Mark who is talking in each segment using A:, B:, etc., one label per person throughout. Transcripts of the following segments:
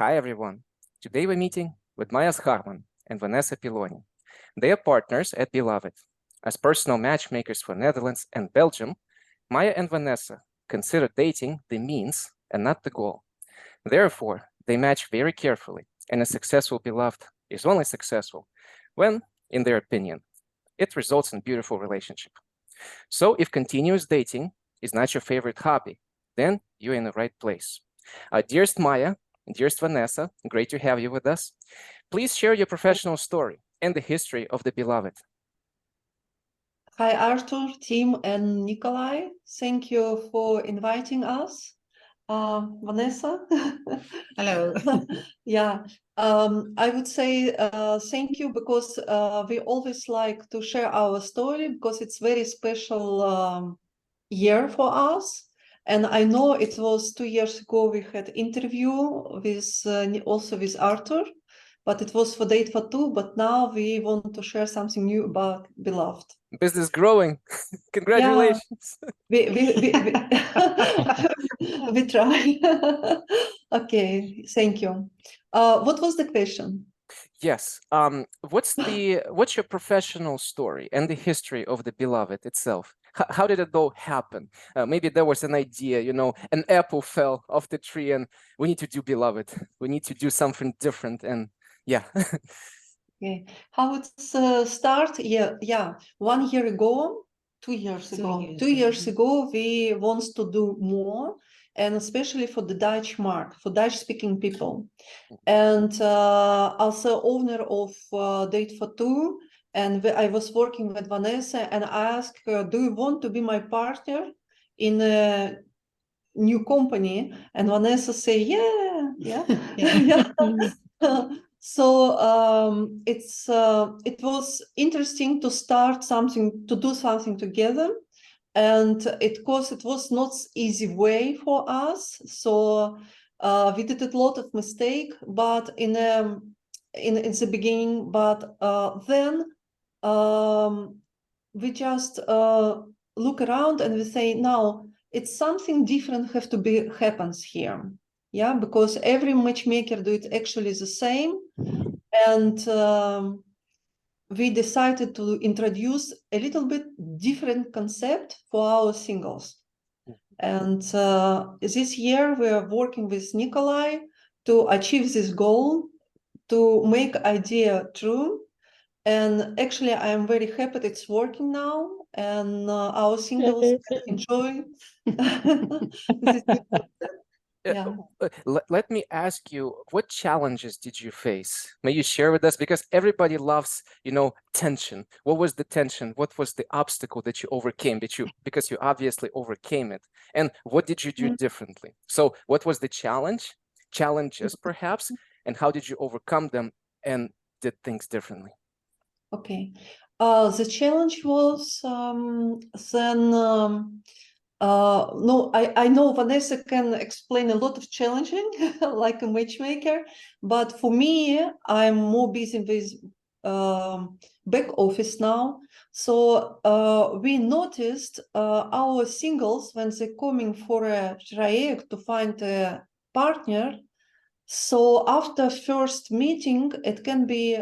A: Hi, everyone. Today we're meeting with Schaareman and Vanessa Pilloni. They are partners at Beloved. As personal matchmakers for Netherlands and Belgium, Maya and Vanessa consider dating the means and not the goal. Therefore, they match very carefully, and a successful beloved is only successful when, in their opinion, it results in a beautiful relationship. So if continuous dating is not your favorite hobby, then you're in the right place. Dearest Maya, dearest Vanessa, great to have you with us. Please share your professional story and the history of the beloved.
B: Hi, Arthur, Tim, and Nikolai. Thank you for inviting us. Vanessa?
C: Hello.
B: Yeah, I would say thank you because we always like to share our story because it's very special year for us. And I know it was 2 years ago we had interview with also with Arthur, but it was for Date for Two. But now we want to share something new about Beloved.
A: Business growing. Congratulations.
B: Yeah, we try. Okay, thank you. What was the question?
A: Yes. What's your professional story and the history of the beloved itself? How did it all happen? Maybe there was an idea, an apple fell off the tree and we need to do beloved. We need to do something different. And yeah.
B: Okay. How it start? Yeah. 1 year ago, 2 years ago. 2 years ago, we want to do more, and especially for the Dutch market, for Dutch-speaking people. And also owner of Date for Two, and I was working with Vanessa, and I asked her, "Do you want to be my partner in a new company?" And Vanessa say, "Yeah." Yeah. So it was interesting to start something, to do something together, and it was not easy way for us. So we did a lot of mistake, but in the beginning. But then we just look around and we say, now it's something different have to be happens here. Yeah, because every matchmaker do it actually the same. And we decided to introduce a little bit different concept for our singles. And this year we are working with Nikolai to achieve this goal, to make idea true. And actually, I am very happy that it's working now, and our singles enjoy. Yeah.
A: Let me ask you, what challenges did you face? May you share with us? Because everybody loves, tension. What was the tension? What was the obstacle that you overcame? Because you obviously overcame it. And what did you do differently? So what was the challenges perhaps, and how did you overcome them and did things differently?
B: Okay. The challenge was no, I know Vanessa can explain a lot of challenging, like a matchmaker, but for me, I'm more busy with back office now. So we noticed our singles, when they're coming for a trial to find a partner, so after first meeting, it can be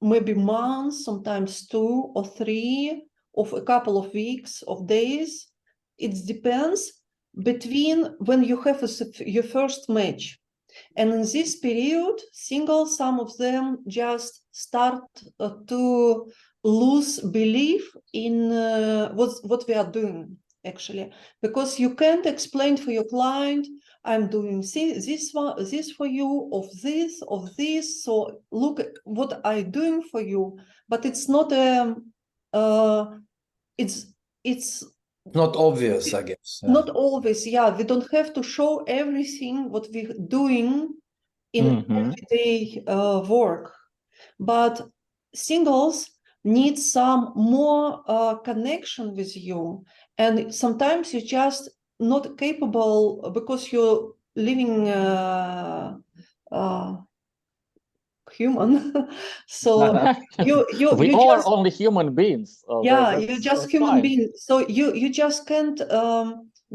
B: maybe months, sometimes 2 or 3, of a couple of weeks, of days. It depends between when you have your first match. And in this period, singles, some of them just start to lose belief in what we are doing, actually. Because you can't explain for your client, I'm doing this for you, of this. So look at what I'm doing for you. But it's not it's
D: not obvious, I guess.
B: Not always, yeah. We don't have to show everything what we're doing in everyday work. But singles need some more connection with you. And sometimes you're just not capable because you're living human. So
E: we are only human beings.
B: Yeah, you're just human being. So you just can't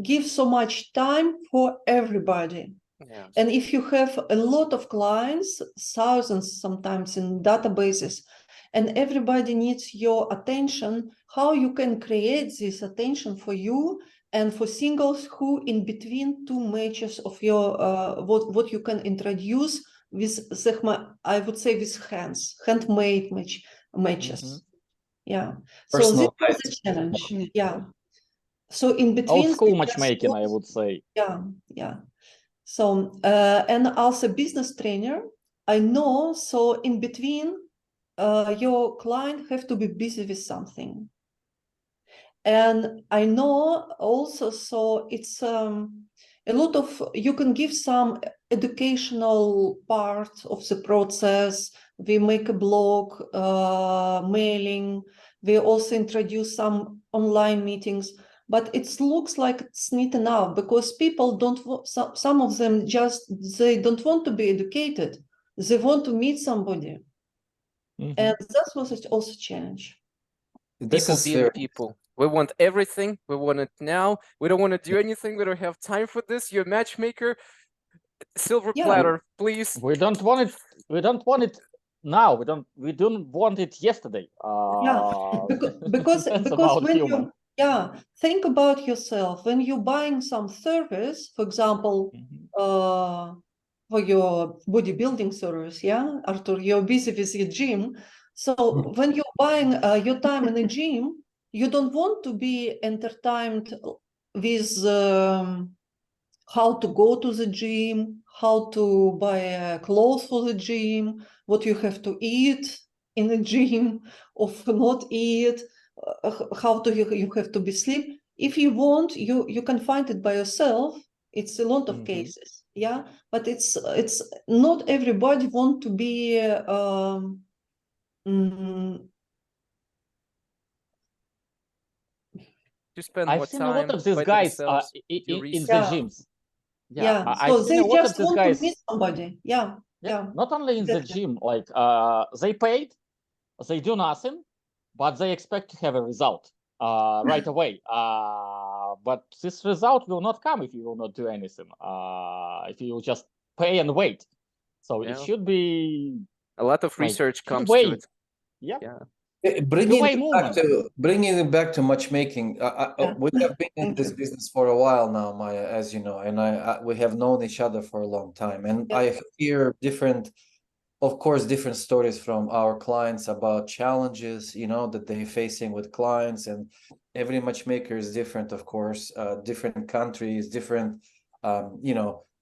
B: give so much time for everybody.
A: Yeah.
B: And if you have a lot of clients, thousands sometimes in databases, and everybody needs your attention, how you can create this attention for you and for singles who in between two matches of your what you can introduce with the, I would say with handmade matches.
E: Mhm.
B: Yeah. So this is
D: Personalized.
B: the challenge. Yeah. So in between
E: Old school
B: they just
E: matchmaking, I
B: want-
E: would say.
B: Yeah, yeah. So and as a business trainer, I know, so in between your client have to be busy with something. And I know also, so it's a lot of, you can give some educational part of the process. We make a blog, mailing. We also introduce some online meetings, but it looks like it's not enough because people don't, some of them just, they don't want to be educated. They want to meet somebody.
E: Mhm.
B: And that was also a challenge.
D: This
A: People
D: is
A: being
D: very
A: people. We want everything. We want it now. We don't want to do anything. We don't have time for this. You're a matchmaker. Silver
B: Yeah.
A: platter, please.
E: We don't want it. We don't want it now. We don't want it yesterday.
B: Because
E: That's about
B: when
E: human.
B: you think about yourself when you're buying some service, for example, for your bodybuilding service, Arthur, you're busy with your gym. So when you're buying your time in the gym, you don't want to be entertained with how to go to the gym, how to buy clothes for the gym, what you have to eat in the gym, or not eat, how do you have to be sleep. If you want, you can find it by yourself. It's a lot of cases, but it's not everybody want to be
A: To spend
E: I've
A: more
E: seen a lot
A: time
E: of these
A: by
E: guys
A: themselves, do
E: in the
A: research.
E: gyms. Yeah, I've
B: so
E: seen
B: they
E: a lot of
B: just
E: these
B: want to
E: guys.
B: meet somebody. Yeah.
E: Not only in the
B: exactly.
E: gym, like they paid, they do nothing, but they expect to have a result right away. But this result will not come if you will not do anything. If you just pay and wait. So it
A: Yeah.
E: should be
A: A lot of
E: like
A: research comes
E: two-way.
A: to it.
E: Yeah.
D: bringing
E: movement.
D: it back to matchmaking. We have been in this business for a while now, Maya, as you know, and we have known each other for a long time, and I hear different stories from our clients about challenges, that they're facing with clients, and every matchmaker is different, of course, different countries, different,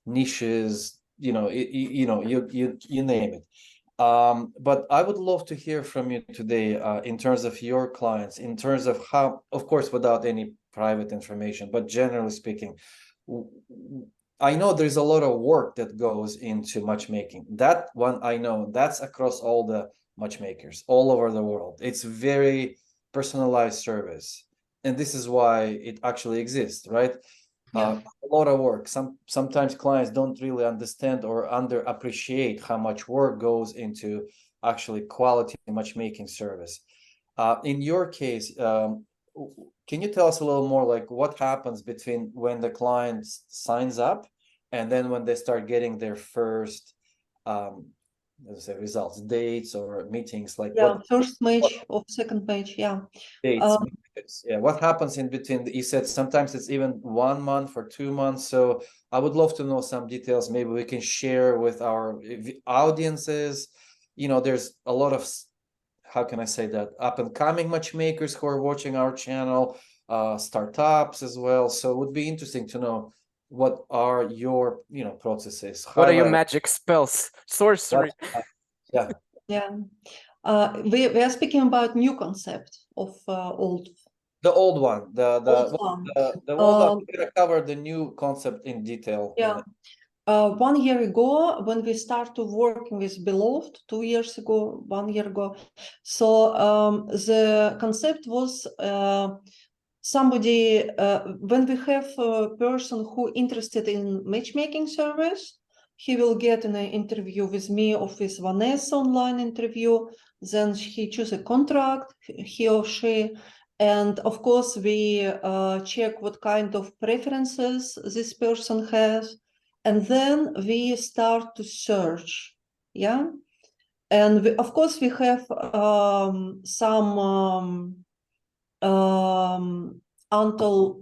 D: niches, you name it. But I would love to hear from you today, in terms of your clients, in terms of how, of course, without any private information, but generally speaking, I know there's a lot of work that goes into matchmaking. That one I know, that's across all the matchmakers all over the world. It's very personalized service, and this is why it actually exists, right? A lot of work. Sometimes clients don't really understand or underappreciate how much work goes into actually quality matchmaking service. In your case, can you tell us a little more, like what happens between when the client signs up and then when they start getting their first, let's say, results, dates or meetings, like what
B: first match or second match,
D: dates, what happens in between? You said sometimes it's even 1 month or 2 months, so I would love to know some details. Maybe we can share with our audiences. There's a lot of, how can I say that, up and coming matchmakers who are watching our channel, startups as well, so it would be interesting to know what are your processes.
A: What are your magic spells? Sorcery.
B: we are speaking about new concept of old.
D: The old one, the
B: Old one.
D: one that we're gonna cover the new concept in detail.
B: 1 year ago, when we started working with Beloved, 2 years ago, 1 year ago, so the concept was somebody, when we have a person who interested in matchmaking service, he will get an interview with me or with Vanessa, online interview, then he choose a contract, he or she, and of course we check what kind of preferences this person has, and then we start to search, yeah. And we, of course, we have some until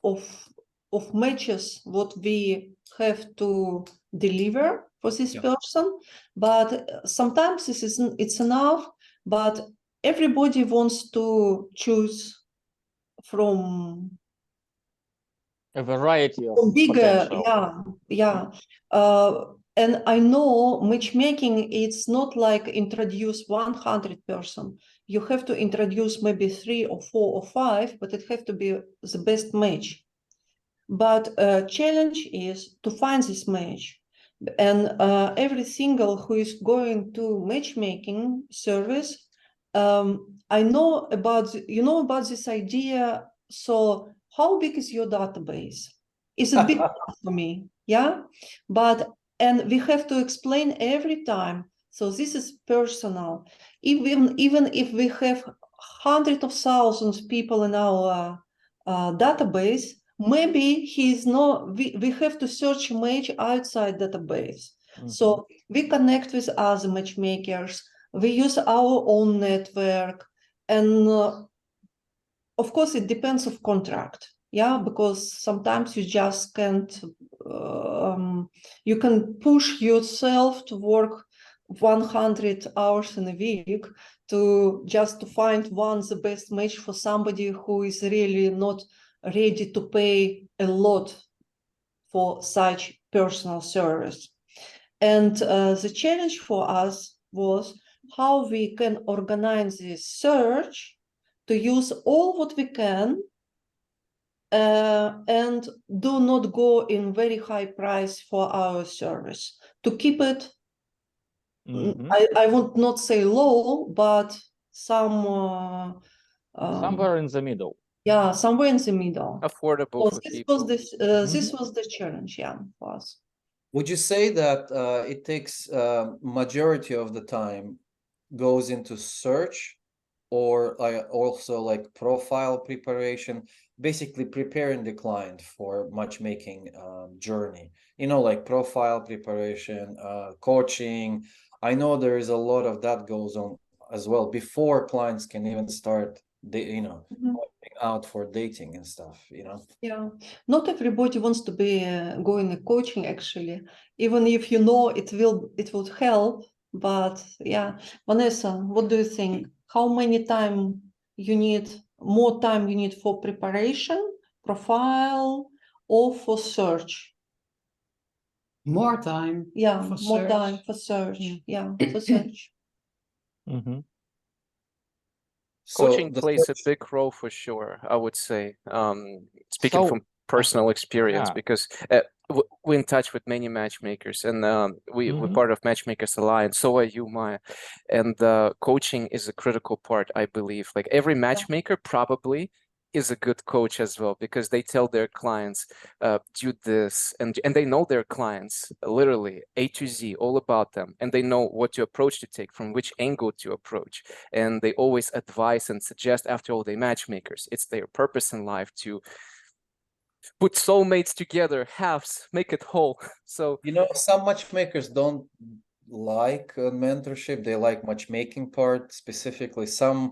B: of matches what we have to deliver for this person, but sometimes it's enough, but everybody wants to choose from
E: A variety of
B: bigger,
E: potential.
B: and I know matchmaking, it's not like introduce 100 person. You have to introduce maybe 3 or 4 or 5, but it have to be the best match. But challenge is to find this match, and every single who is going to matchmaking service, I know about, you know about this idea. So how big is your database? Is it big enough for me? Yeah, but and we have to explain every time. So this is personal. Even if we have hundreds of thousands of people in our database, maybe he's not. We have to search match outside database. So we connect with other matchmakers. We use our own network, and of course it depends of contract, yeah, because sometimes you just can't you can push yourself to work 100 hours in a week to just to find the best match for somebody who is really not ready to pay a lot for such personal service. And the challenge for us was how we can organize this search to use all what we can and do not go in very high price for our service, to keep it, I would not say low, but some
E: somewhere in the middle.
B: Yeah, somewhere in the middle.
A: Affordable
B: So
A: for
B: this
A: people.
B: was this was the challenge, yeah, for us.
D: Would you say that it takes majority of the time goes into search, or also like profile preparation, basically preparing the client for matchmaking journey? You know, like profile preparation, coaching. I know there is a lot of that goes on as well before clients can even start, going out for dating and stuff, you know?
B: Yeah, not everybody wants to be going coaching actually, even if you know it would help. But yeah, Vanessa, what do you think? How many more time you need for preparation, profile, or for search?
C: More time.
B: Yeah,
C: for
B: more
C: search.
B: time for search. Yeah, for search.
D: So
A: Coaching
D: the
A: plays a
D: search-
A: big role for sure, I would say. Speaking from personal experience,
E: yeah.
A: because we're in touch with many matchmakers, and we're part of Matchmakers Alliance. So are you, Maya. And coaching is a critical part, I believe. Like every matchmaker probably is a good coach as well, because they tell their clients, do this, and they know their clients literally A to Z, all about them, and they know what to approach to take, from which angle to approach, and they always advise and suggest. After all, they matchmakers. It's their purpose in life to put soulmates together, halves, make it whole. So
D: You know, some matchmakers don't like mentorship. They like matchmaking part specifically. Some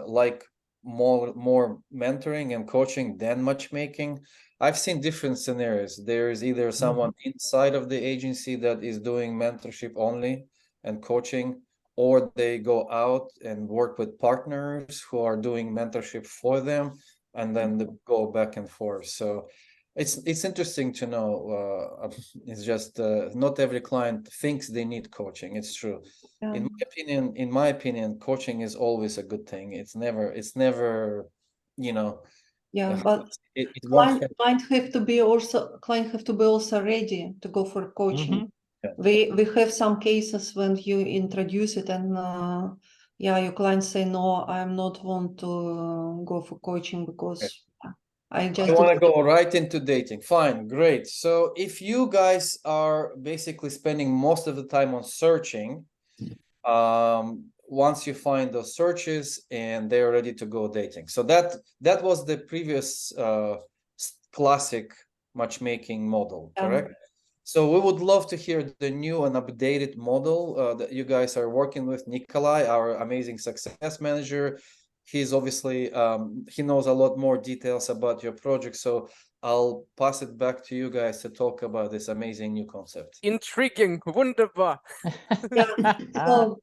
D: like more mentoring and coaching than matchmaking. I've seen different scenarios. There's either someone inside of the agency that is doing mentorship only and coaching, or they go out and work with partners who are doing mentorship for them, and then they go back and forth. So it's interesting to know. It's just not every client thinks they need coaching. It's true.
B: Yeah.
D: In my opinion, coaching is always a good thing. It's never, you know.
B: Yeah, but
D: it won't
B: client have to be also ready to go for coaching.
D: Yeah.
B: We have some cases when you introduce it and your clients say, no, I'm not want to go for coaching because I just
D: want to go right into dating. Fine, great. So if you guys are basically spending most of the time on searching, once you find those searches and they're ready to go dating. So that was the previous classic matchmaking model,
B: Yeah.
D: correct? So we would love to hear the new and updated model that you guys are working with. Nikolai, our amazing success manager, he's obviously he knows a lot more details about your project. So I'll pass it back to you guys to talk about this amazing new concept.
A: Intriguing, wunderbar.
B: So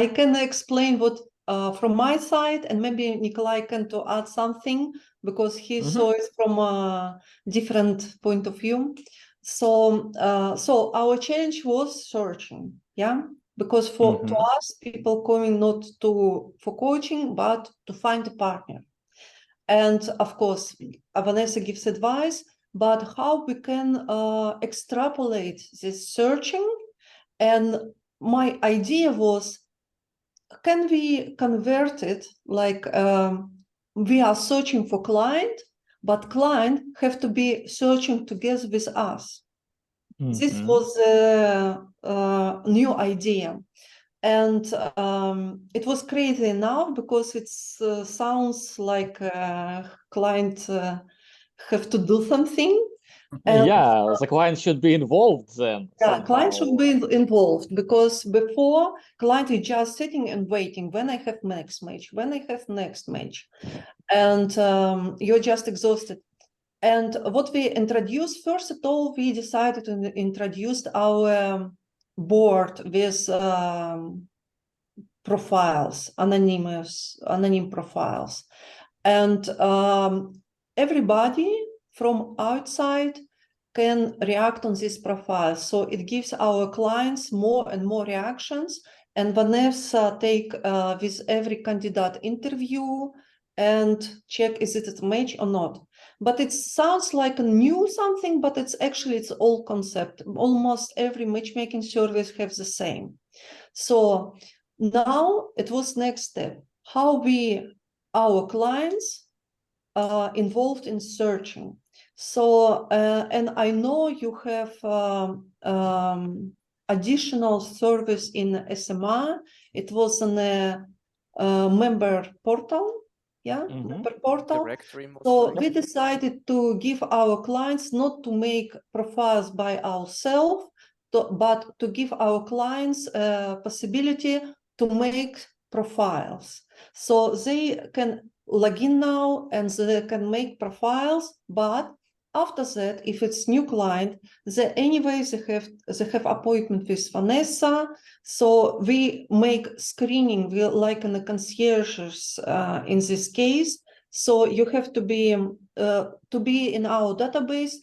B: I can explain what from my side, and maybe Nikolai can to add something because he saw it from a different point of view. So so our challenge was searching, yeah, because to us people coming not to for coaching but to find a partner. And of course, Vanessa gives advice, but how we can extrapolate this searching. And my idea was, can we convert it like we are searching for client, but client have to be searching together with us. This was a new idea. And it was crazy enough because it sounds like client have to do something. And
E: Yeah, the client should be involved then.
B: yeah, client should
E: somehow.
B: be involved, because before client is just sitting and waiting when I have next match, when I have next match, and you're just exhausted. And what we introduced, first of all, we decided to introduce our board with profiles, anonymous profiles, and everybody from outside can react on this profile. So it gives our clients more and more reactions. And Vanessa take with every candidate interview and check is it a match or not. But it sounds like a new something, but it's old concept. Almost every matchmaking service has the same. So now it was next step, how our clients involved in searching. So, and I know you have additional service in SMA. It was on a member portal, yeah, member portal.
A: Directory, most
B: So
A: likely.
B: we decided to give our clients not to make profiles by ourselves, but to give our clients a possibility to make profiles. So they can log in now and they can make profiles, but after that, if it's new client, they have appointment with Vanessa. So we make screening, we like in the concierges in this case. So you have to be in our database.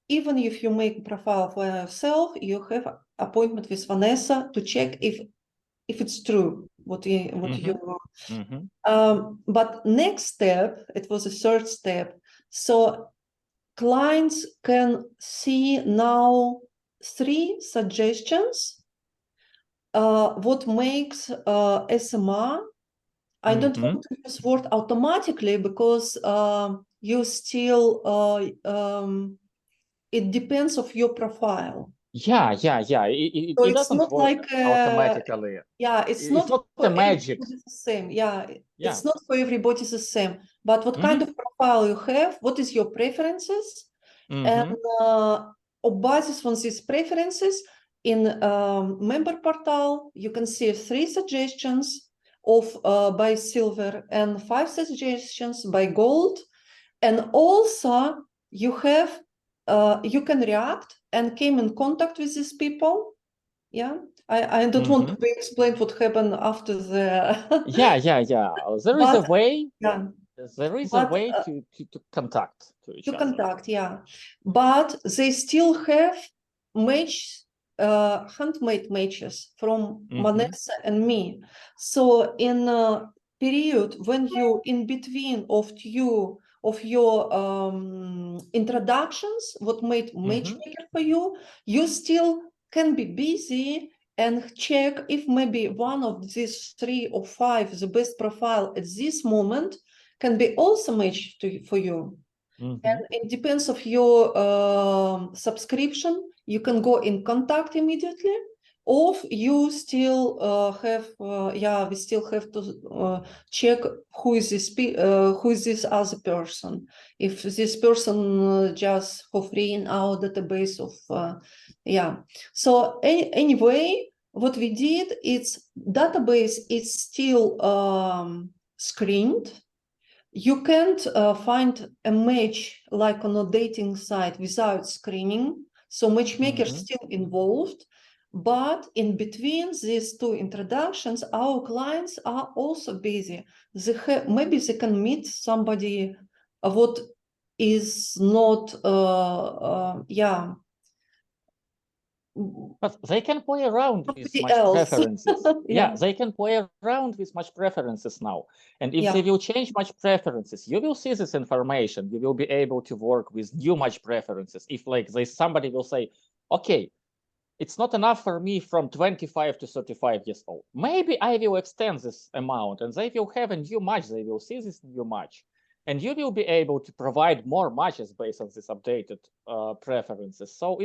B: Even if you make profile for yourself, you have appointment with Vanessa to check if it's true what you. But next step, it was a third step. So clients can see now 3 suggestions. What makes SMA. I don't want to use word automatically because you still it depends of your profile.
E: Yeah. It
B: So it's
E: doesn't
B: not
E: work
B: like
E: automatically.
B: yeah, it's
E: It's not
B: for
E: the magic.
B: everybody the same. Yeah,
E: Yeah.
B: it's not for everybody the same. But what kind of profile you have? What is your preferences? And on basis on these preferences, in member portal, you can see 3 suggestions of by silver and 5 suggestions by gold. And also you have you can react and came in contact with these people. Yeah, I don't want to explain what happened after the
E: Yeah. There is a way.
B: Yeah.
E: There is a
B: But,
E: way to contact to each
B: to
E: other.
B: contact, yeah, but they still have handmade matches from Vanessa and me. So in a period when you in between of your introductions, what made matchmaker for you, you still can be busy and check if maybe one of these 3 or 5 the best profile at this moment can be also matched for you. And it depends of your subscription. You can go in contact immediately, or you still we still have to check who is this other person. If this person just for free in our database of So anyway, what we did, its database is still screened. You can't find a match like on a dating site without screening. So matchmakers still involved, but in between these two introductions, our clients are also busy. Maybe they can meet somebody what is not
E: But they can play around with
B: somebody
E: match
B: else.
E: preferences.
B: Yeah.
E: They can play around with match preferences now. And if
B: Yeah.
E: they will change match preferences, you will see this information. You will be able to work with new match preferences. If like somebody will say, okay, it's not enough for me from 25 to 35 years old. Maybe I will extend this amount and they will have a new match. They will see this new match. And you will be able to provide more matches based on this updated preferences. So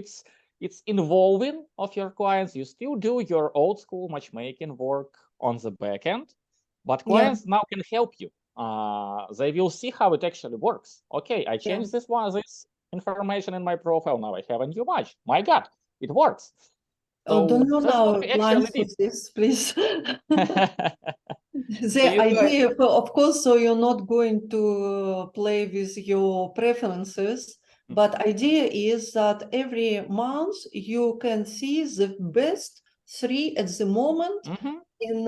E: it's involving of your clients. You still do your old school matchmaking work on the back end, but clients now can help you. They will see how it actually works. Okay, I changed this information in my profile. Now I have a new match. My God, it works. So
B: don't know
E: that's
B: now
E: what we
B: clients
E: actually
B: with this, please.
E: did.
B: The idea, of course, so you're not going to play with your preferences, but idea is that every month you can see the best 3 at the moment in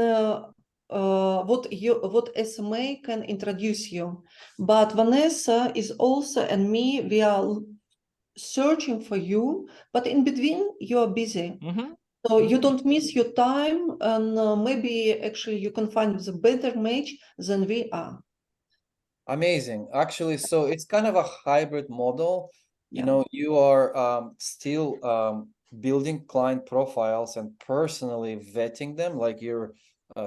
B: what SMA can introduce you. But Vanessa is also, and me, we are searching for you, but in between you are busy. So you don't miss your time, and maybe actually you can find the better match than we are.
D: Amazing. Actually, so it's kind of a hybrid model. You know, you are still building client profiles and personally vetting them, like you're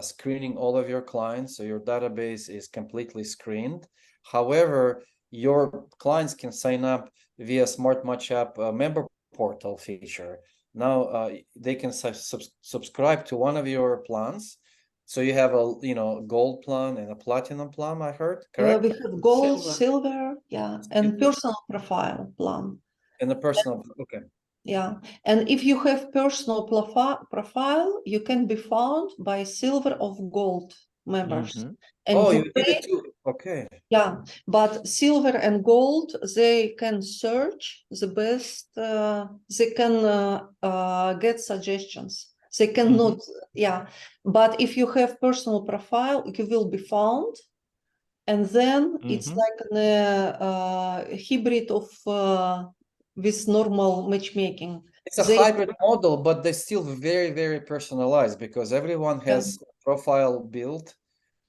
D: screening all of your clients, so your database is completely screened. However, your clients can sign up via Smart Match App member portal feature. Now they can subscribe to one of your plans. So you have a gold plan and a platinum plan, I heard, correct?
B: We have gold, silver, and personal profile plan.
D: And the personal, okay.
B: Yeah, and if you have personal profile, you can be found by silver of gold members. And
D: you did it too. Okay.
B: Yeah, but silver and gold, they can search the best, they can get suggestions. They cannot, but if you have personal profile, you will be found. And then it's like a hybrid of with normal matchmaking.
D: It's a hybrid model, but they're still very, very personalized because everyone has profile built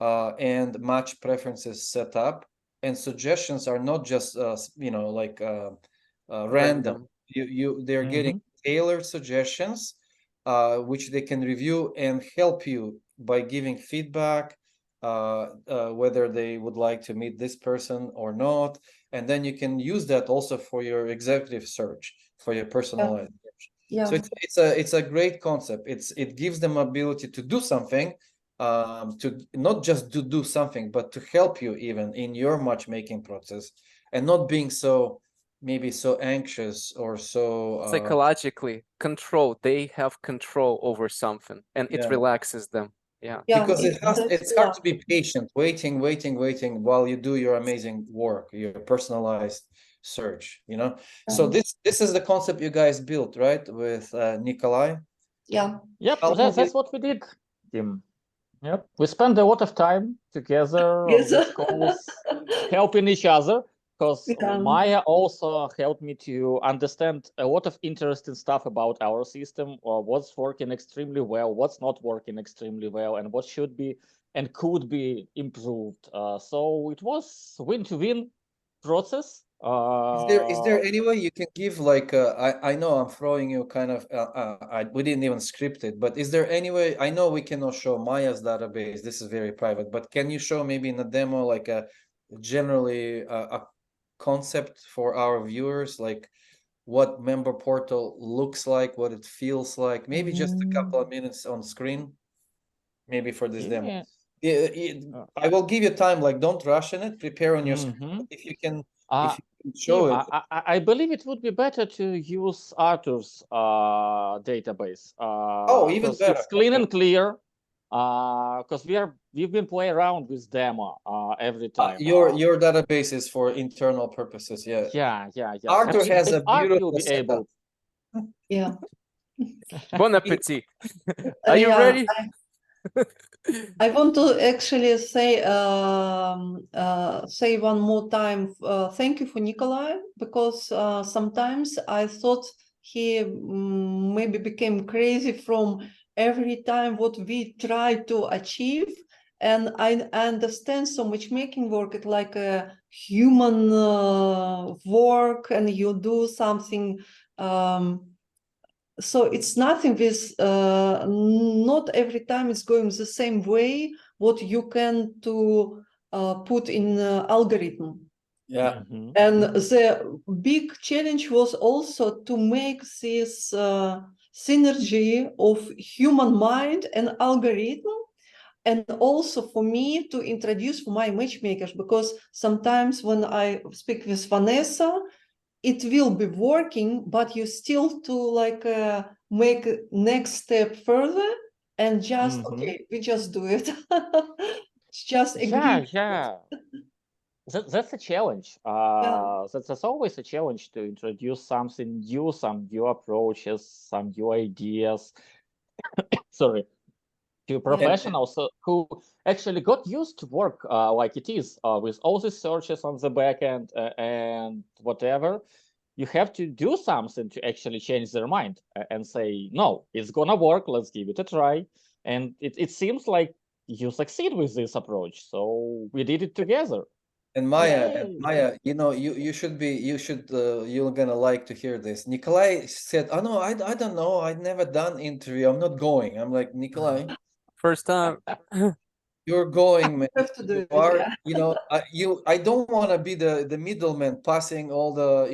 D: and match preferences set up, and suggestions are not just random. They're getting tailored suggestions which they can review and help you by giving feedback, whether they would like to meet this person or not, and then you can use that also for your executive search, for your personalized search. So it's a great concept. It gives them ability to do something, to not just do something, but to help you even in your matchmaking process, and not being maybe so anxious or so
A: psychologically control. They have control over something, and it relaxes them.
D: Because it's hard to be patient, waiting while you do your amazing work, your personalized search, So this is the concept you guys built, right, with Nikolai?
B: Yep,
E: that's what we did, Tim. Yep, we spent a lot of time together on these calls, helping each other, because Maya also helped me to understand a lot of interesting stuff about our system, or what's working extremely well, what's not working extremely well, and what should be and could be improved. So it was win-to-win process.
D: Is there any way you can give, like, I know I'm throwing you kind of, we didn't even script it, but is there any way, I know we cannot show Maya's database, this is very private, but can you show maybe in a demo, like generally a concept for our viewers, like what member portal looks like, what it feels like. Maybe just a couple of minutes on screen, maybe for this demo. I will give you time, like don't rush in it, prepare on your screen. If you can, if you can show
E: Steve,
D: it.
E: I believe it would be better to use Arthur's database.
D: Even
E: because
D: better.
E: it's clean and clear. Because we've been playing around with demo every time.
D: Your database is for internal purposes, yeah.
E: Yeah.
D: Arthur has a
E: Art will
D: beautiful
E: be
D: setup.
E: able.
B: Yeah.
A: Bon appetit. Are you ready?
B: I want to actually say say one more time thank you for Nikolai, because sometimes I thought he maybe became crazy from every time what we try to achieve, and I understand so much making work it like a human work, and you do something. So it's nothing with not every time it's going the same way what you can to put in algorithm.
D: Yeah.
B: And the big challenge was also to make this synergy of human mind and algorithm, and also for me to introduce for my matchmakers, because sometimes when I speak with Vanessa, it will be working, but you still to like make next step further and just okay, we just do it. It's just agree.
E: Yeah. That's a challenge. That's always a challenge to introduce something new, some new approaches, some new ideas. Sorry, to professionals who actually got used to work like it is with all the searches on the back end and whatever. You have to do something to actually change their mind and say, no, it's gonna work, let's give it a try. And it seems like you succeed with this approach, so we did it together.
D: And Maya, you know, you're gonna like to hear this. Nikolai said, "Oh no, I don't know. I'd never done interview. I'm not going." I'm like, Nikolai,
A: First time.
D: you're going, man.
B: Have to do
D: You
B: it,
D: are,
B: yeah.
D: you know, I don't want to be the middleman passing all the,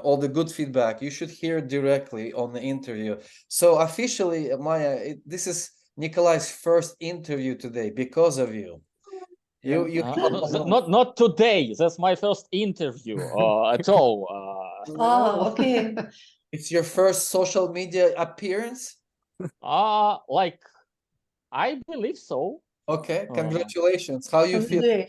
D: all the good feedback. You should hear directly on the interview. So officially, Maya, this is Nikolai's first interview today because of you.
E: Not today. That's my first interview at all.
B: Okay.
D: It's your first social media appearance?
E: Like, I believe so.
D: Okay, congratulations. How you feel?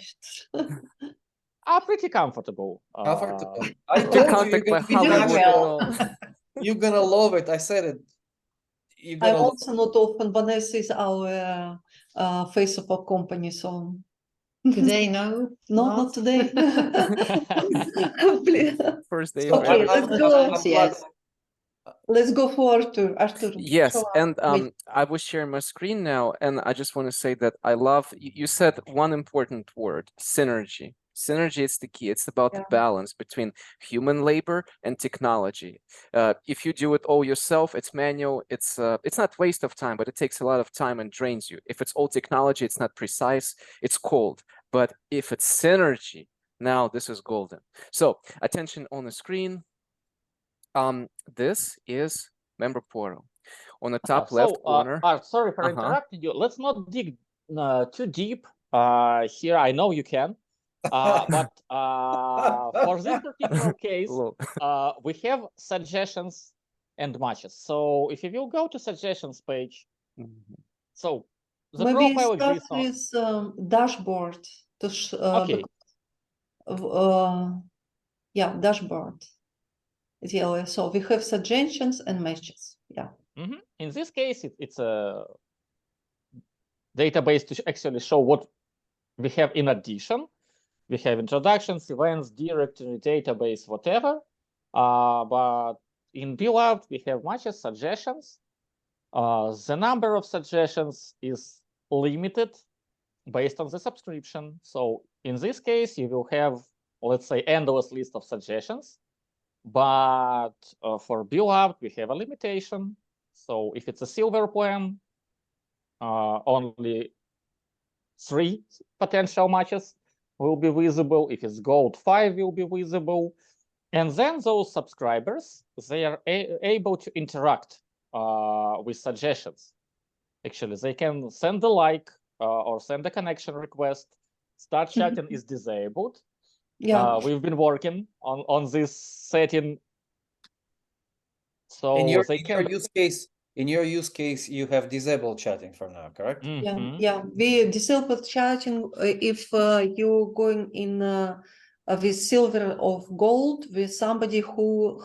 E: Pretty comfortable.
D: Comfortable. I
A: To
D: told you
A: contact by
D: you're gonna be
A: Hollywood
B: well.
D: you're gonna love it. I said it. You're
B: I'm
D: gonna
B: also not often. Vanessa is our face of our company, so
C: Today, no.
B: not today.
A: first day
D: So
A: of
B: Okay,
A: everything.
B: let's go.
C: Yes.
B: Let's go for Arthur. Arthur,
A: Yes,
B: show
A: and
B: us.
A: I was sharing my screen now, and I just want to say that I love, you said one important word, synergy. Synergy is the key. It's about the balance between human labor and technology. If you do it all yourself, it's manual, it's not waste of time, but it takes a lot of time and drains you. If it's all technology, it's not precise, it's cold. But if it's synergy, now this is golden. So attention on the screen. This is member portal. On the top left corner.
E: Sorry for interrupting you. Let's not dig too deep here. I know you can, but for this particular case, we have suggestions and matches. So if you will go to suggestions page, so the
B: Maybe
E: profile
B: start
E: exists
B: with dashboard.
E: Okay.
B: Yeah, dashboard. Yeah, so we have suggestions and matches. Yeah.
E: In this case, it's a database to actually show what we have in addition. We have introductions, events, directory, database, whatever. But in Beloved, we have matches, suggestions. The number of suggestions is limited based on the subscription. So in this case, you will have, let's say, endless list of suggestions. But for Beloved, we have a limitation. So if it's a silver plan, only 3 potential matches will be visible. If it's gold, 5 will be visible. And then those subscribers, they are able to interact with suggestions. Actually, they can send a like or send a connection request. Start chatting is disabled.
B: Yeah.
E: We've been working on this setting. So
D: In your,
E: they
D: in
E: can.
D: your use case, you have disabled chatting for now, correct?
B: Yeah,
E: Mhm.
B: yeah. We disable chatting if you're going in with silver or gold with somebody who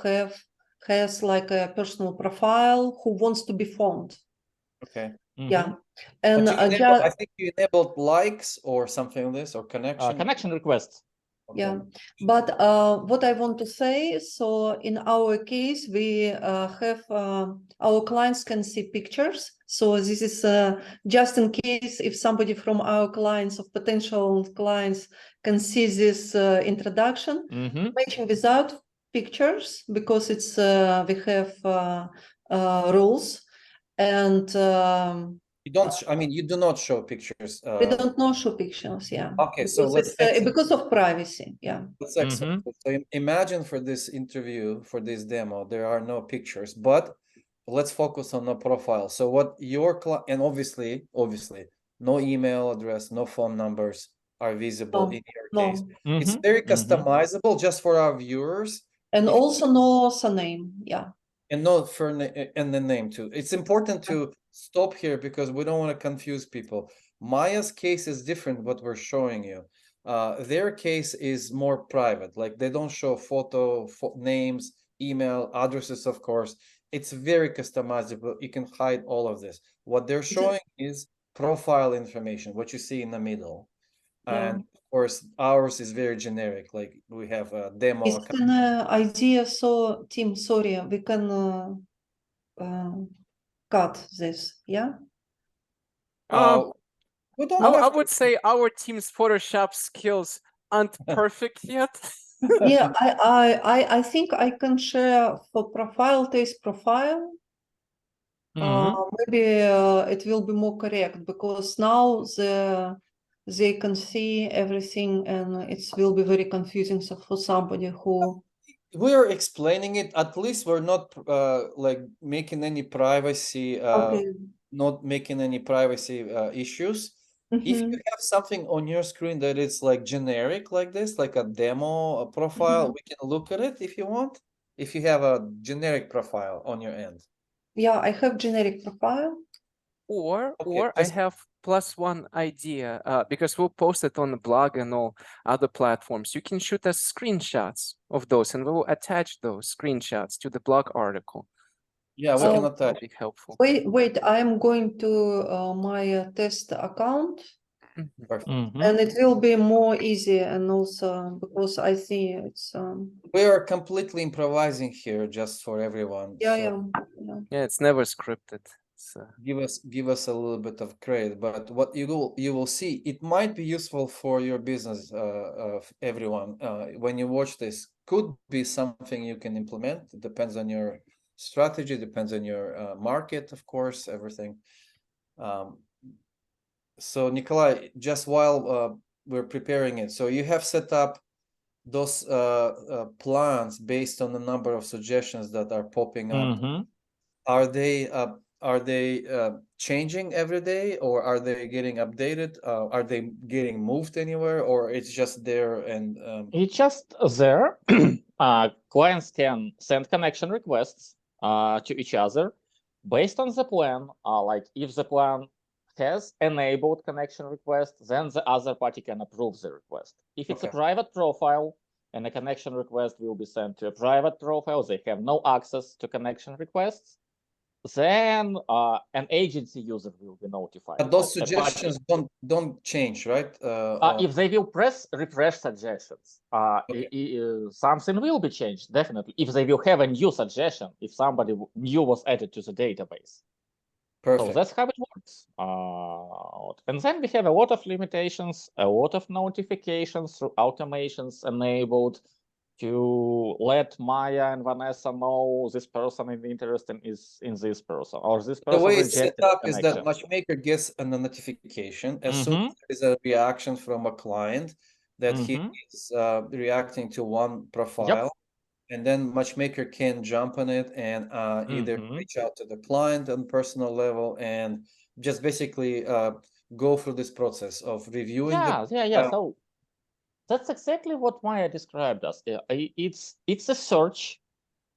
B: has like a personal profile who wants to be phoned.
D: Okay.
B: Yeah,
E: Mhm.
B: and
D: But you enabled, I think you enabled likes or something like this, or connection.
E: Connection requests.
D: Okay.
B: yeah, but what I want to say, so in our case, we have our clients can see pictures. So this is just in case if somebody from our clients, of potential clients, can see this introduction,
E: Mhm.
B: matching without pictures, because it's we have rules, and
D: You don't, I mean, you do not show pictures.
B: we don't know show pictures. Yeah.
D: Okay, so
B: Because
D: let's
B: it's,
D: exit.
B: because of privacy. Yeah.
D: Let's accept it. So imagine for this interview, for this demo, there are no pictures, but let's focus on the profile. So what your client, and obviously, no email address, no phone numbers are visible
B: No,
D: in your
B: no.
D: case. It's very customizable just for our viewers.
B: And
D: If-
B: also no surname. Yeah.
D: And no for and the name too. It's important to stop here because we don't want to confuse people. Maya's case is different what we're showing you. Their case is more private, like they don't show names, email, addresses, of course. It's very customizable. You can hide all of this. What they're showing is profile information, what you see in the middle.
B: Yeah.
D: And of course, ours is very generic, like we have a demo.
B: It's an idea. So, Tim, sorry, we can cut this. Yeah.
D: We don't
A: I
D: have
A: would say our team's Photoshop skills aren't perfect yet.
B: Yeah. I think I can share for profile test profile. Maybe it will be more correct because now they can see everything and it will be very confusing. So for somebody who
D: we're explaining it, at least we're not like making any privacy not making any privacy issues. If you have something on your screen that is like generic like this, like a demo, a profile, we can look at it if you want, if you have a generic profile on your end.
B: Yeah, I have generic profile.
A: Or
D: Okay,
A: I have +1 idea, because we'll post it on the blog and all other platforms. You can shoot us screenshots of those and we'll attach those screenshots to the blog article.
D: yeah, we
A: So
D: can attach.
A: that'll be helpful.
B: Wait, I'm going to my test account
D: Perfect.
B: and it will be more easy and also because I see it's
D: We are completely improvising here just for everyone.
B: yeah,
D: so
A: Yeah, it's never scripted. So
D: give us a little bit of credit, but what you will see, it might be useful for your business, everyone. When you watch this, could be something you can implement. It depends on your strategy, depends on your market, of course, everything. So Nikolai, just while we're preparing it, so you have set up those plans based on the number of suggestions that are popping up. Are they changing every day, or are they getting updated? Are they getting moved anywhere, or it's just there and
E: It's just there. Clients can send connection requests to each other based on the plan. Like if the plan has enabled connection request, then the other party can approve the request. If it's a private profile and a connection request will be sent to a private profile, they have no access to connection requests, then an agency user will be notified.
D: but those suggestions don't change, right?
E: If they will refresh suggestions, something will be changed, definitely. If they will have a new suggestion, if somebody new was added to the database.
D: Perfect.
E: So that's how it works. And then we have a lot of limitations, a lot of notifications through automations enabled to let Maya and Vanessa know this person is interested in this person, or this person
D: The way it's set
E: rejected
D: up is that
E: connection.
D: Matchmaker gets a notification as soon as there is a reaction from a client that he is reacting to one profile. And then matchmaker can jump on it and either
E: Mhm.
D: reach out to the client on personal level and just basically go through this process of reviewing
E: Yeah.
D: the
E: So that's exactly what Maya described us. It's a search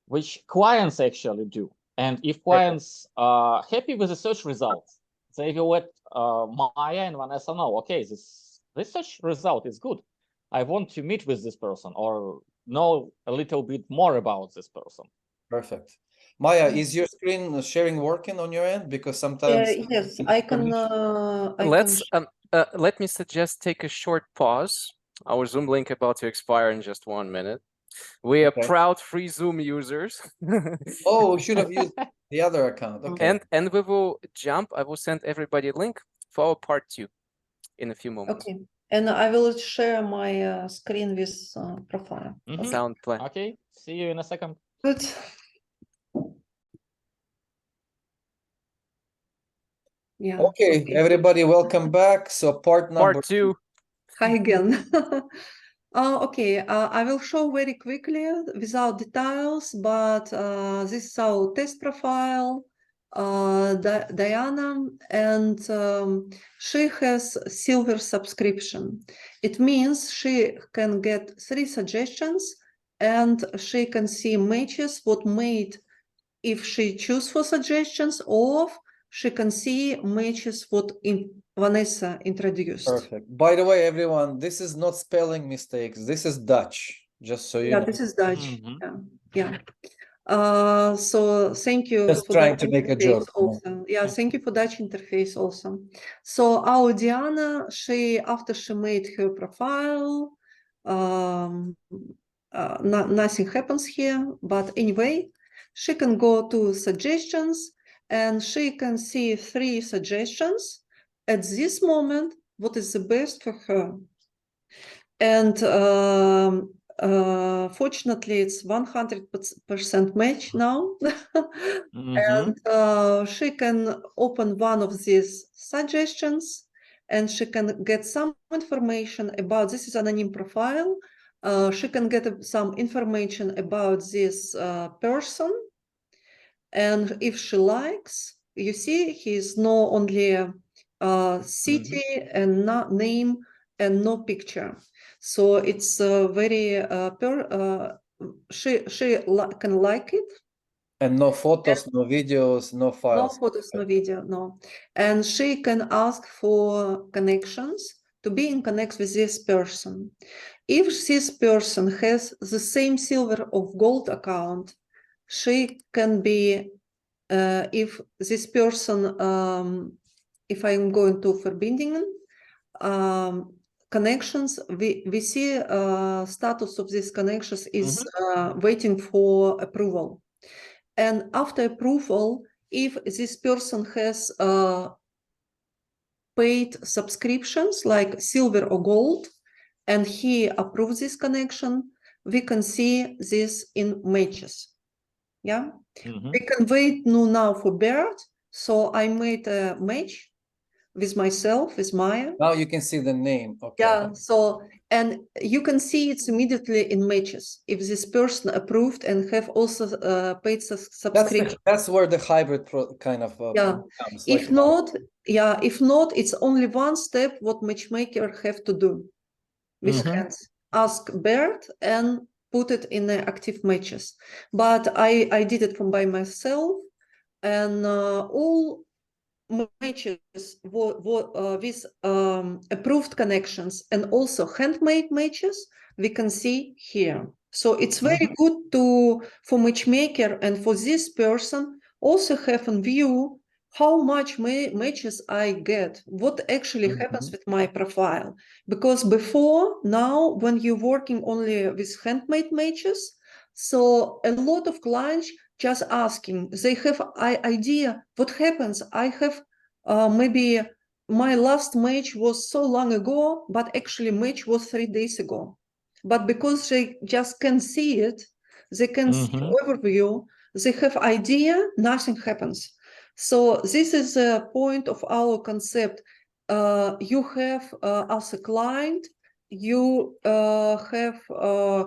E: which clients actually do. And if clients are happy with the search results, they will let Maya and Vanessa know, okay, this search result is good. I want to meet with this person or know a little bit more about this person.
D: Perfect. Maya, is your screen sharing working on your end? Because sometimes
B: Yes, I can.
A: Let me suggest take a short pause. Our Zoom link about to expire in just 1 minute. We are
D: Okay.
A: proud free Zoom users.
D: Oh, we should have used the other account. Okay.
A: And we will jump. I will send everybody a link for our part 2 in a few moments.
B: Okay, and I will share my screen with profile.
E: Mhm.
A: Sound plan.
E: Okay, see you in a second.
B: Good. Yeah.
D: Okay, everybody, welcome back. So part number
A: Part 2.
B: Hi again. Okay, I will show very quickly without details, but this is our test profile, Diana, and she has silver subscription. It means she can get 3 suggestions and she can see matches what made if she choose for suggestions, or she can see matches what Vanessa introduced.
D: Perfect. By the way, everyone, this is not spelling mistakes. This is Dutch, just so you
B: Yeah,
D: know.
B: this is Dutch.
E: Mhm.
B: Yeah. So thank you
D: Just
B: for
D: trying
B: that
D: to make a
B: interface
D: joke.
B: also. Yeah, thank you for Dutch interface also. So our Diana, after she made her profile, nothing happens here, but anyway, she can go to suggestions and she can see 3 suggestions at this moment, what is the best for her. And fortunately, it's 100% match now.
E: Mhm.
B: And she can open one of these suggestions and she can get some information about, this is an anonymous profile. She can get some information about this person. And if she likes, you see, he's no only city and name and no picture. So it's very she can like it.
D: And no photos, no videos, no
B: No
D: files.
B: photos, no video, no. And she can ask for connections to be in connect with this person. If this person has the same silver or gold account, she can be, if this person, if I'm going to Verbindingen, connections, we see status of these connections is waiting for approval. And after approval, if this person has paid subscriptions like silver or gold, and he approves this connection, we can see this in matches. Yeah, we can wait now for Bert. So I made a match with myself, with Maya.
D: Now you can see the name. Okay.
B: Yeah, so, and you can see it's immediately in matches if this person approved and have also paid subscription.
D: That's where the hybrid kind of comes.
B: If not, if not, it's only one step what matchmaker have to do with hands. Ask Bert and put it in the active matches. But I did it by myself, and all matches with approved connections and also handmade matches we can see here. So it's very good for matchmaker and for this person also have in view how much matches I get, what actually happens with my profile. Because before, now, when you're working only with handmade matches, so a lot of clients just asking, they have idea what happens. I have maybe my last match was so long ago, but actually match was 3 days ago. But because they just can see it, they can see overview, they have idea, nothing happens. So this is a point of our concept. You have, as a client, you have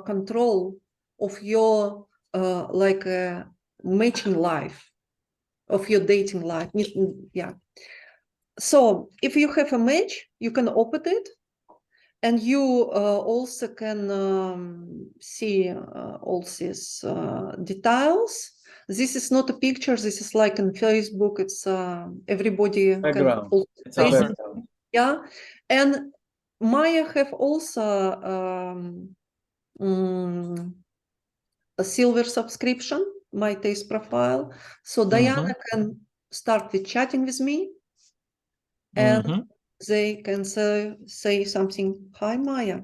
B: control of your like matching life, of your dating life. Yeah. So if you have a match, you can open it, and you also can see all these details. This is not a picture. This is like in Facebook. It's everybody
D: Background.
B: can
D: It's a
B: paste it.
D: background.
B: Yeah, and Maya have also a silver subscription, my taste profile. So Diana can start with chatting with me, and they can say something, "Hi, Maya,"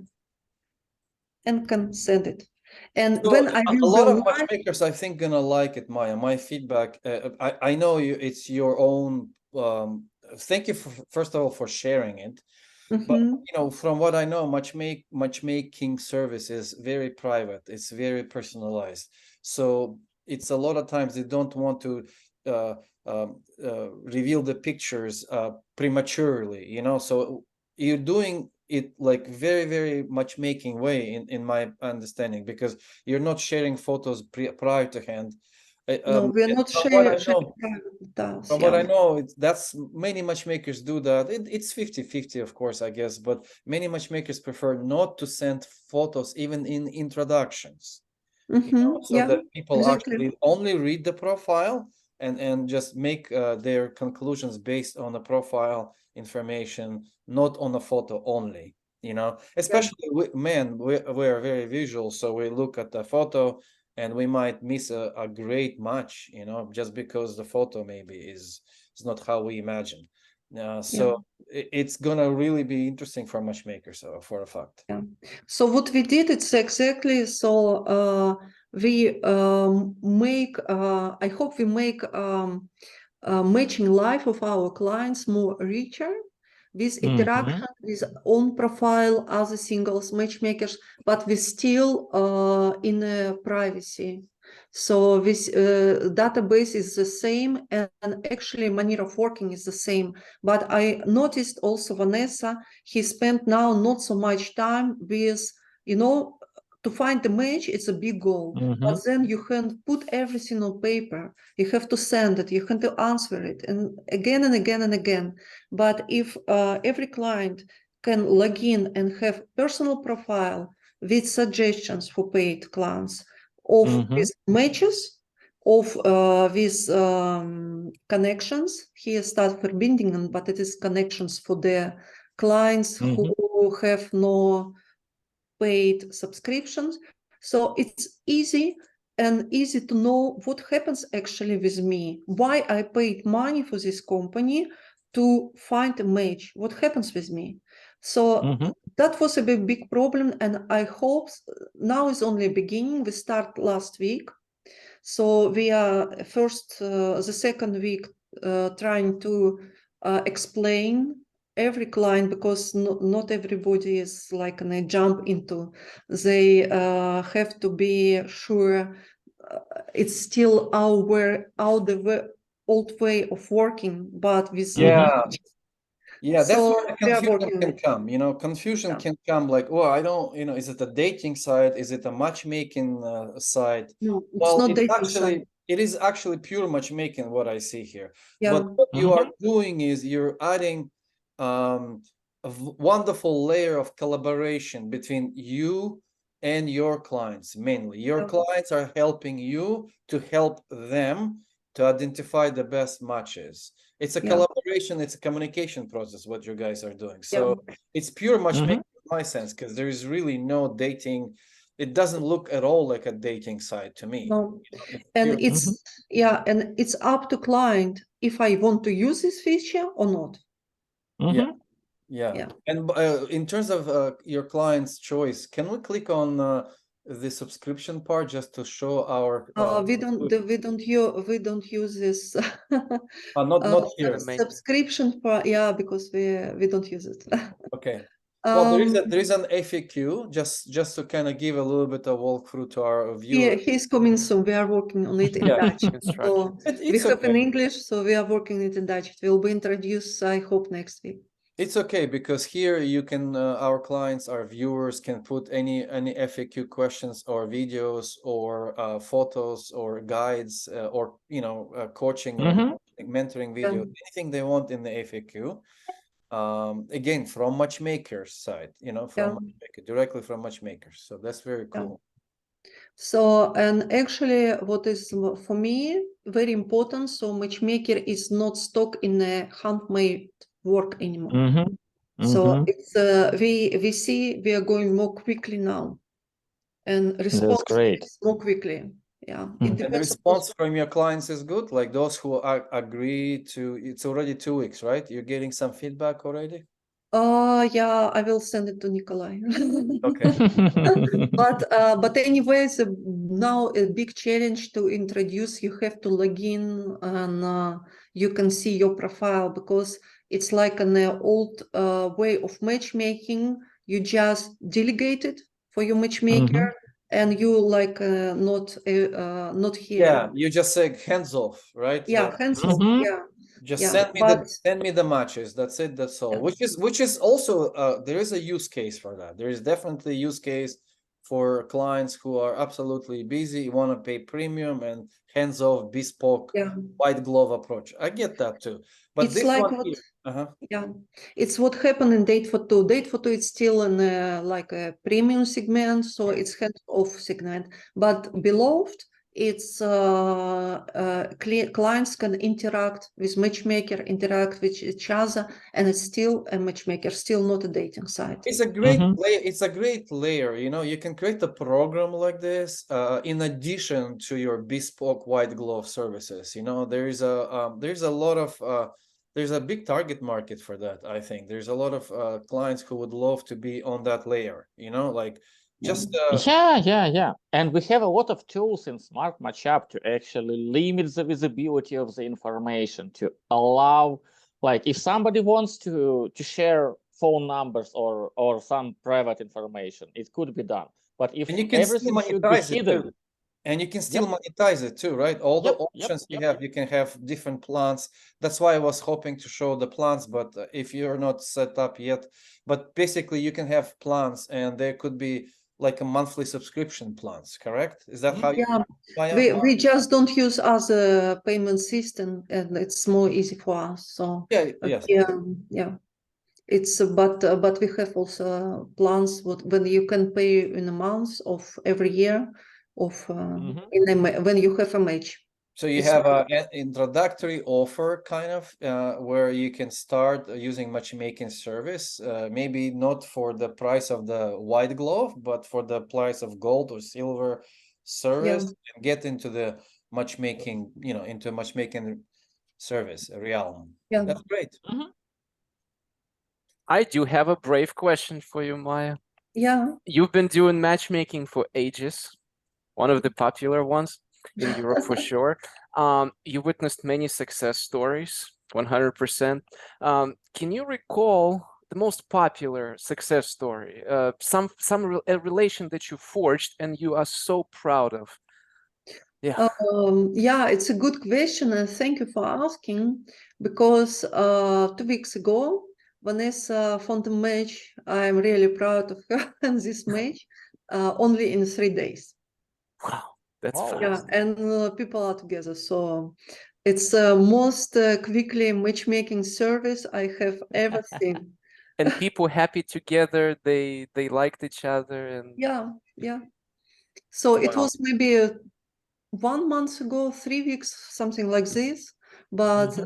B: and can send it. And
D: So
B: when I
D: a
B: will
D: lot
B: go
D: of
B: live,
D: matchmakers, I think, gonna like it, Maya. My feedback, I know you. It's your own. Thank you for, first of all, for sharing it. But you know, from what I know, matchmaking service is very private. It's very personalized. So it's a lot of times they don't want to reveal the pictures prematurely. You know, so you're doing it like very, very matchmaking way in my understanding, because you're not sharing photos prior to hand.
B: no, we are not
D: From what I
B: sharing
D: know,
B: private details.
D: from what I know, that's many matchmakers do that. It's 50-50, of course, I guess, but many matchmakers prefer not to send photos even in introductions, you know, so
B: Yeah,
D: that people
B: exactly.
D: actually only read the profile and just make their conclusions based on the profile information, not on the photo only, you know. Especially men, we are very visual, so we look at the photo and we might miss a great match, you know, just because the photo maybe is not how we imagine. So it's gonna really be interesting for matchmakers, for a fact.
B: Yeah. So what we did, it's exactly so we make. I hope we make matching life of our clients more richer, with interaction with own profile, other singles, matchmakers, but we still in privacy. So this database is the same, and actually manner of working is the same. But I noticed also Vanessa, he spent now not so much time with, you know, to find a match, it's a big goal. But then you can put everything on paper. You have to send it, you have to answer it, and again and again and again. But if every client can log in and have personal profile with suggestions for paid clients, of with matches, of with connections. Here start for binding, but it is connections for the clients who have no paid subscriptions. So it's easy to know what happens actually with me, why I paid money for this company to find a match, what happens with me. So that was a big problem, and I hope now is only a beginning. We start last week, so we are first the second week trying to explain every client, because not everybody is like they jump into. They have to be sure it's still our old way of working, but with
D: Yeah, that's
B: so
D: where the
B: we are
D: confusion
B: working
D: can
B: with
D: come. You know, confusion can come like, oh, I don't, you know, is it a dating site? Is it a matchmaking site?
B: no, it's
D: Well,
B: not
D: it's
B: dating
D: actually,
B: site.
D: it is actually pure matchmaking, what I see here.
B: Yeah.
D: But what you are doing is you're adding a wonderful layer of collaboration between you and your clients, mainly. Your clients are helping you to help them to identify the best matches. It's a collaboration, it's a communication process, what you guys are doing. So it's pure matchmaking in my sense, because there is really no dating. It doesn't look at all like a dating site to me.
B: No.
D: You know,
B: And
D: pure-
B: it's and it's up to client if I want to use this feature or not.
D: Yeah. And in terms of your client's choice, can we click on the subscription part just to show our
B: We don't use this
D: not here.
B: subscription part, because we don't use it.
D: Okay. Well, there is an FAQ just to kind of give a little bit of walkthrough to our viewers.
B: He's coming soon. We are working on it in Dutch. So we
D: It's
B: have in
D: okay.
B: English, so we are working it in Dutch. It will be introduced, I hope, next week.
D: It's okay because here you can our clients, our viewers can put any FAQ questions or videos or photos or guides or coaching or
E: Mhm.
D: mentoring video, anything they want in the FAQ. Again, from matchmakers side, directly from matchmakers. So that's very cool.
B: So, and actually what is for me very important, so matchmaker is not stuck in a handmade work anymore.
E: Mhm.
B: So
E: Mhm.
B: it's we see we are going more quickly now, and response
E: great.
B: is more quickly. Yeah,
E: Mhm.
B: it
D: And the
B: depends.
D: response from your clients is good, like those who agree to. It's already 2 weeks, right? You're getting some feedback already.
B: Yeah, I will send it to Nikolai.
D: Okay.
B: But anyways, now a big challenge to introduce. You have to log in and you can see your profile, because it's like an old way of matchmaking. You just delegate it for your matchmaker, and you like not here.
D: Yeah, you just say hands off, right?
B: Yeah, hands off.
E: Mhm.
B: Yeah,
D: Just
B: yeah,
D: send me the matches. That's it. That's all.
B: Yeah.
D: Which is also there is a use case for that. There is definitely a use case for clients who are absolutely busy, want to pay premium and hands off, bespoke,
B: yeah.
D: white glove approach. I get that too. But
B: It's
D: this
B: like
D: one
B: what.
D: here,
B: Yeah, it's what happened in Date for Two. Date for Two is still in like a premium segment, so it's hands-off segment. But Beloved, it's clients can interact with matchmaker, interact with each other, and it's still a matchmaker, still not a dating site.
D: it's a great layer. It's a great layer. You can create a program like this in addition to your bespoke white glove services. There's a lot of there's a big target market for that. I think there's a lot of clients who would love to be on that layer. Like just
E: Yeah. And we have a lot of tools in Smart Matchup to actually limit the visibility of the information, to allow, like, if somebody wants to share phone numbers or some private information, it could be done. But if
D: and you can still
E: everything should be
D: monetize it
E: hidden,
D: too. And you can still monetize it too, right? All the options you have, you can have different plans. That's why I was hoping to show the plans, but if you're not set up yet, but basically you can have plans and there could be like a monthly subscription plans, correct? Is that how you
B: We just don't use other payment system, and it's more easy for us. So
D: yes.
B: yeah. It's but we have also plans when you can pay in a month of every year of when you have a match.
D: So you have an introductory offer kind of where you can start using matchmaking service, maybe not for the price of the white glove, but for the price of gold or silver service, and get into the matchmaking, into matchmaking service realm.
B: Yeah.
D: That's great.
A: I do have a brave question for you, Maya.
B: Yeah.
A: You've been doing matchmaking for ages, one of the popular ones in Europe for sure. You witnessed many success stories, 100%. Can you recall the most popular success story, a relation that you forged and you are so proud of? Yeah.
B: Yeah, it's a good question, and thank you for asking, because 2 weeks ago, Vanessa found a match. I'm really proud of her and this match, only in 3 days.
A: Wow, that's fast.
B: Yeah, and people are together. So it's the most quickly matchmaking service I have ever seen.
A: And people happy together, they liked each other, and
B: Yeah. So it
A: wow.
B: was maybe 1 month ago, 3 weeks, something like this. But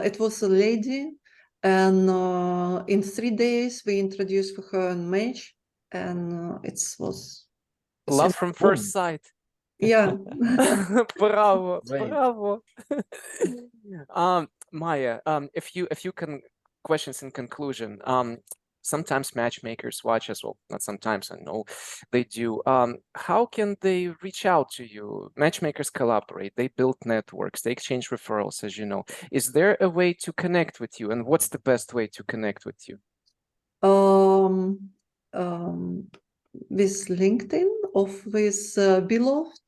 B: it was a lady, and in 3 days we introduced her in match, and it was
A: Love from first sight.
B: yeah.
A: Bravo,
D: Right.
A: bravo. Maya, if you can, questions in conclusion. Sometimes matchmakers watch as well, not sometimes, I know they do. How can they reach out to you? Matchmakers collaborate, they build networks, they exchange referrals, as you know. Is there a way to connect with you, and what's the best way to connect with you?
B: With LinkedIn or with Beloved.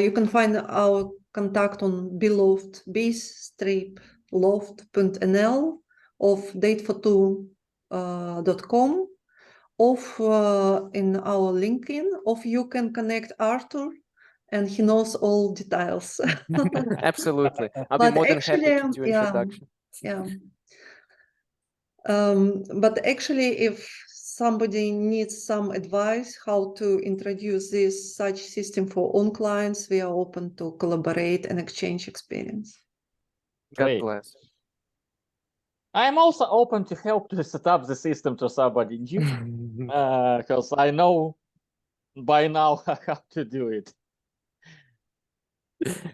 B: You can find our contact on Beloved base-loft.nl of datefortwo.com, of in our LinkedIn, of you can connect Arthur, and he knows all details.
A: Absolutely. I'll be
B: But
A: more than happy to
B: actually,
A: do
B: yeah,
A: introduction.
B: yeah. But actually, if somebody needs some advice how to introduce this such system for own clients, we are open to collaborate and exchange experience.
A: God
E: Great.
A: bless.
E: I am also open to help to set up the system to somebody new, because I know by now how to do it.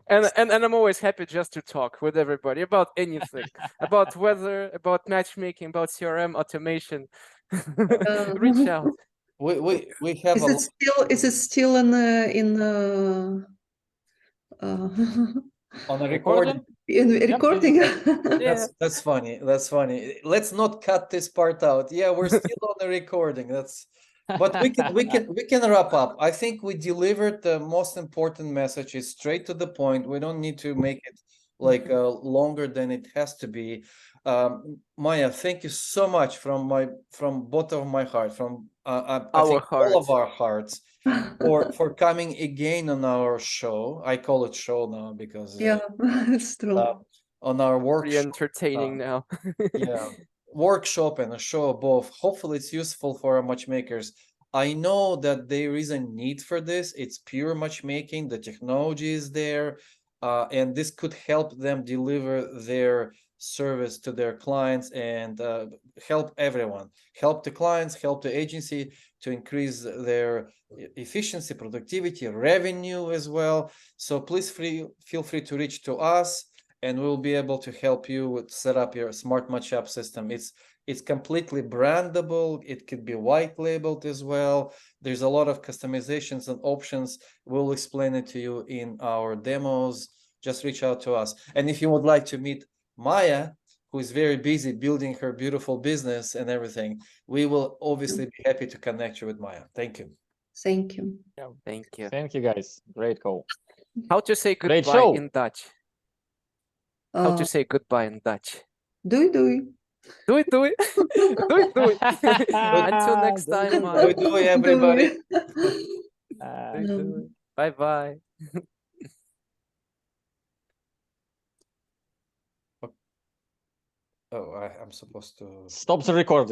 A: And I'm always happy just to talk with everybody about anything, about weather, about matchmaking, about CRM automation. Reach out.
D: We have
B: Is it still in
D: on a
E: Recording?
D: recording.
B: recording?
A: Yeah.
D: That's funny. That's funny. Let's not cut this part out. Yeah, we're still on the recording. But we can wrap up. I think we delivered the most important messages straight to the point. We don't need to make it like longer than it has to be. Maya, thank you so much from both of my heart, from I think all of our hearts, for coming again on our show. I call it show now because
B: Yeah, it's true.
D: on our
A: Pretty
D: workshop.
A: entertaining now.
D: Yeah, workshop and a show both. Hopefully it's useful for our matchmakers. I know that there is a need for this. It's pure matchmaking. The technology is there, and this could help them deliver their service to their clients and help everyone. Help the clients, help the agency to increase their efficiency, productivity, revenue as well. So please feel free to reach to us, and we'll be able to help you set up your smart matchup system. It's completely brandable. It could be white labeled as well. There's a lot of customizations and options. We'll explain it to you in our demos. Just reach out to us. And if you would like to meet Maya, who is very busy building her beautiful business and everything, we will obviously be happy to connect you with Maya. Thank you.
B: Thank you.
A: Thank you.
E: Thank you, guys. Great call.
A: How to say
E: Great
A: goodbye
E: show.
A: in Dutch? How to say goodbye in Dutch?
B: Doei doei.
A: Do it, do it. Do it, do it. Until next time,
E: Doei,
A: Maya.
D: Doei, everybody.
B: Doei.
A: Bye bye.
D: Oh, I'm supposed to
E: Stop the recording.